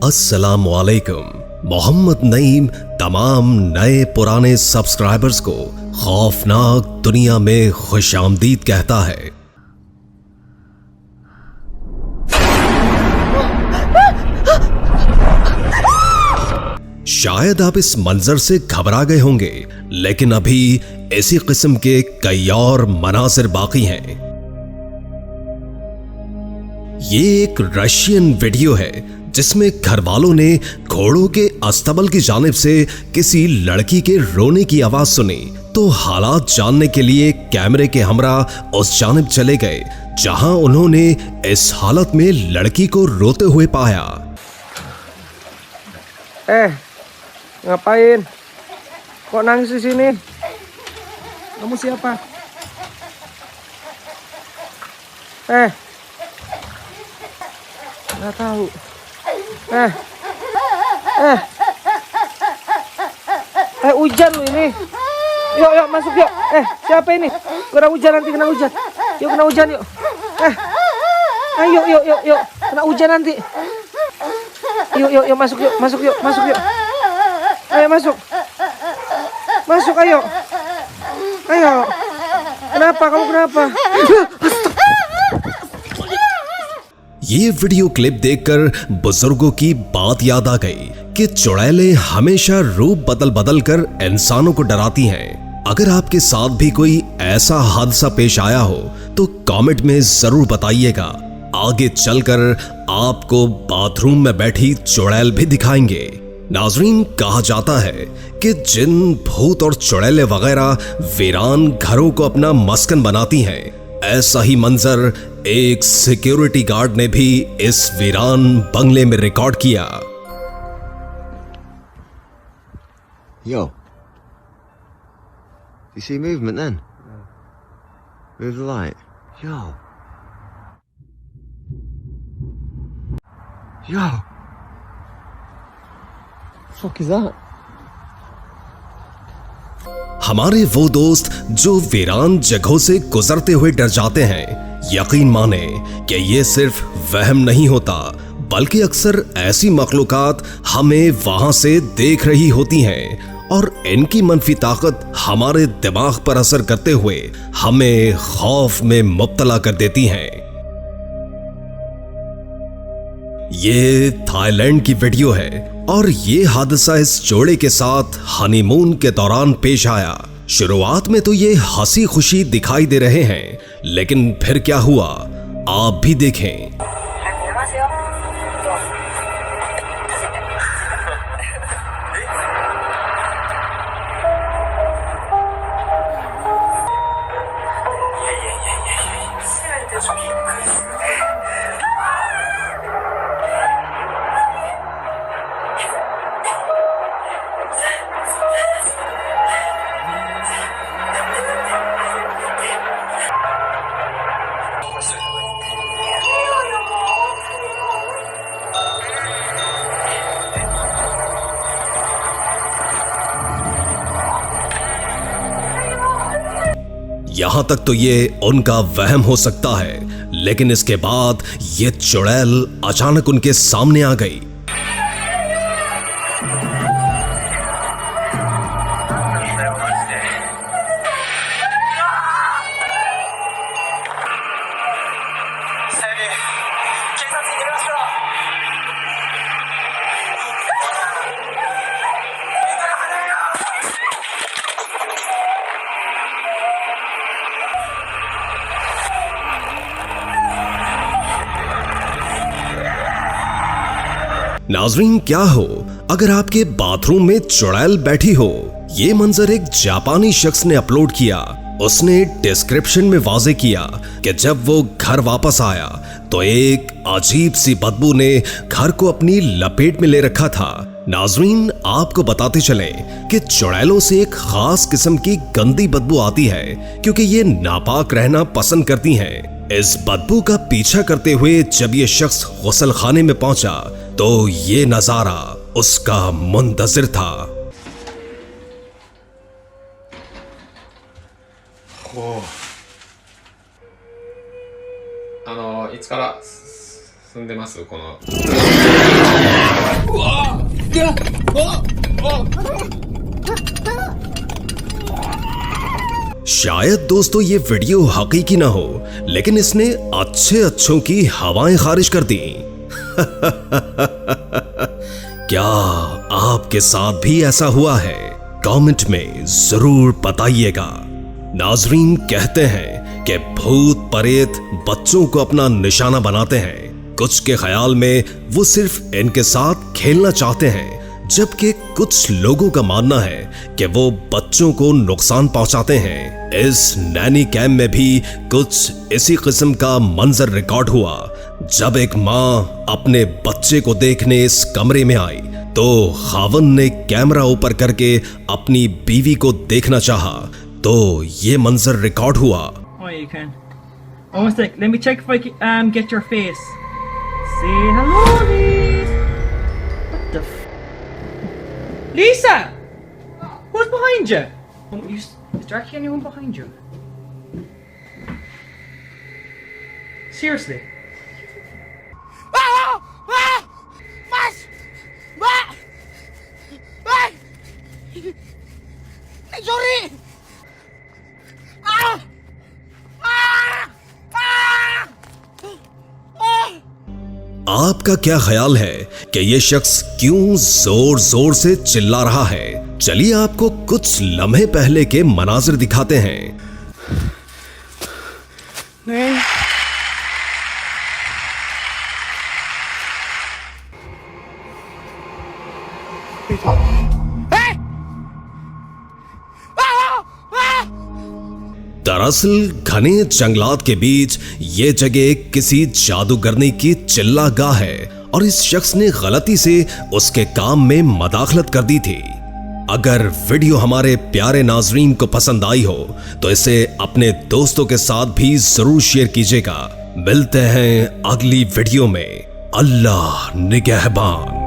अस्सलामुअलैकुम। मोहम्मद नईम तमाम नए पुराने सब्सक्राइबर्स को खौफनाक दुनिया में खुशामदीद कहता है। शायद आप इस मंजर से घबरा गए होंगे, लेकिन अभी इसी किस्म के कई और मनासिर बाकी हैं। ये एक रशियन वीडियो है जिसमें घर वालों ने घोड़ों के अस्तबल की जानिब से किसी लड़की के रोने की आवाज सुनी, तो हालात जानने के लिए कैमरे के हमरा उस जानिब चले गए जहां उन्होंने इस हालत में लड़की को रोते हुए पाया। Ngapain? Kok nangis di sini? Kamu siapa? Nggak tahu. Hujan lu ini. Yuk masuk yuk. Siapa ini? Kena hujan nanti, kena hujan. Yuk kena hujan yuk. Yuk. Kena hujan nanti. Yuk masuk yuk. Ayo masuk. Ayo. Kenapa? Kamu kenapa? ये video clip देखकर बुजुर्गों की बात याद आ गई कि चुड़ैलें हमेशा रूप बदल कर इंसानों को डराती हैं। अगर आपके साथ भी कोई ऐसा हादसा पेश आया हो तो कमेंट में जरूर बताइएगा। आगे चलकर आपको बाथरूम में बैठी चुड़ैल भी दिखाएंगे। नाजरीन, कहा जाता है कि जिन, भूत और चुड़ैलें वगैरह वीरान घरों को अपना मस्कन बनाती हैं। ऐसा ही मंजर एक सिक्योरिटी गार्ड ने भी इस वीरान बंगले में रिकॉर्ड किया। Yo, you see movement then? Move the light. Yo. Fuck is that? हमारे वो दोस्त जो वीरान जगहों से गुजरते हुए डर जाते हैं, यकीन माने कि ये सिर्फ वहम नहीं होता, बल्कि अक्सर ऐसी मखलूकात हमें वहां से देख रही होती हैं और इनकी मनफी ताकत हमारे दिमाग पर असर करते हुए हमें खौफ में मुब्तला कर देती हैं। ये थाईलैंड की वीडियो है और ये हादसा इस जोड़े के साथ हनीमून के दौरान पेश आया। शुरुआत में तो ये हंसी खुशी दिखाई दे रहे हैं, लेकिन फिर क्या हुआ आप भी देखें। यहां तक तो ये उनका वहम हो सकता है, लेकिन इसके बाद ये चुड़ैल अचानक उनके सामने आ गई। नाजरीन, क्या हो अगर आपके बाथरूम में चुड़ैल बैठी हो। ये मंजर एक जापानी शख्स ने अपलोड किया। उसने डिस्क्रिप्शन में वाज़े किया कि जब वो घर वापस आया तो एक अजीब सी बदबू ने घर को अपनी लपेट में ले रखा था। नाजरीन, आपको बताते चले कि चुड़ैलों से एक खास किस्म की गंदी बदबू आती है क्योंकि ये नापाक रहना पसंद करती हैं। इस बदबू का पीछा करते हुए जब ये शख्स गुसल खाने में पहुंचा तो ये नजारा उसका मुंतज़िर था। いつから住んでますこの शायद दोस्तों ये वीडियो हकीकी ना हो, लेकिन इसने अच्छे अच्छों की हवाएं खारिज कर दी। क्या आपके साथ भी ऐसा हुआ है? कमेंट में जरूर बताइएगा। नाजरीन, कहते हैं कि भूत प्रेत बच्चों को अपना निशाना बनाते हैं। कुछ के ख्याल में वो सिर्फ इनके साथ खेलना चाहते हैं, जबकि कुछ लोगों का मानना है कि वो बच्चों को नुकसान पहुंचाते हैं। इस नैनी कैंप में भी कुछ इसी किस्म का मंजर रिकॉर्ड हुआ। जब एक माँ अपने बच्चे को देखने इस कमरे में आई तो खावन ने कैमरा ऊपर करके अपनी बीवी को देखना चाहा, तो ये मंजर रिकॉर्ड हुआ। Oh, you can. One sec. Let me check if I can get your face. Say hello, Lisa. What the Lisa! Who's behind you? Is there actually anyone behind you? Seriously? आपका क्या ख्याल है कि ये शख्स क्यों जोर जोर से चिल्ला रहा है? चलिए आपको कुछ लम्हे पहले के मनाजिर दिखाते हैं। नहीं। दरअसल घने जंगलात के बीच ये जगह किसी जादूगरनी की चिल्लागाह है और इस शख्स ने गलती से उसके काम में मदाखलत कर दी थी। अगर वीडियो हमारे प्यारे नाजरीन को पसंद आई हो तो इसे अपने दोस्तों के साथ भी जरूर शेयर कीजिएगा। मिलते हैं अगली वीडियो में। अल्लाह निगहबान।